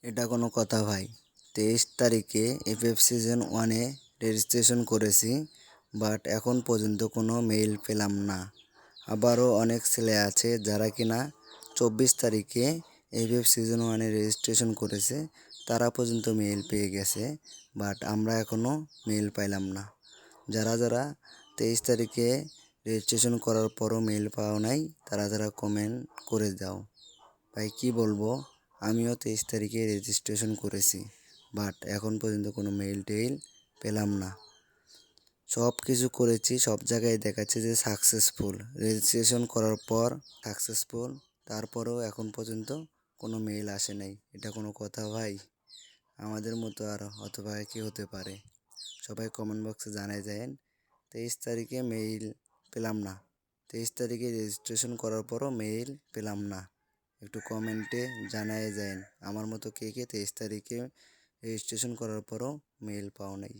এটা কোনো কথা ভাই? 23 তারিখে এফএফ সিজন 1-এ রেজিস্ট্রেশন করেছি, বাট এখন পর্যন্ত কোনো মেইল পেলাম না। আবারও অনেক ছেলে আছে যারা কিনা 24 তারিখে এফএফ সিজন 1-এ রেজিস্ট্রেশন করেছে, তারা পর্যন্ত মেইল পেয়ে গেছে, বাট আমরা এখনও মেইল পাইলাম না। যারা যারা 23 তারিখে রেজিস্ট্রেশন করার পরও মেইল পাও নাই, তারা কমেন্ট করে দাও। ভাই কি বলবো, আমিও 23 তারিখে রেজিস্ট্রেশন করেছি, বাট এখন পর্যন্ত কোনো মেইল টেইল পেলাম না। সব কিছু করেছি, সব জায়গায় দেখাচ্ছে যে সাকসেসফুল, রেজিস্ট্রেশন করার পর সাকসেসফুল, তারপরেও এখন পর্যন্ত কোনো মেইল আসে নাই। এটা কোনো কথা ভাই? আমাদের মতো আর হতভাগা কি হতে পারে? সবাই কমেন্ট বক্সে জানাই দেন। 23 তারিখে মেইল পেলাম না, 23 তারিখে রেজিস্ট্রেশন করার পরও মেইল পেলাম না। একটু কমেন্টে জানায় যান আমার মতো কে কে 23 তারিখে রেজিস্ট্রেশন করার পরও মেইল পাও নাই।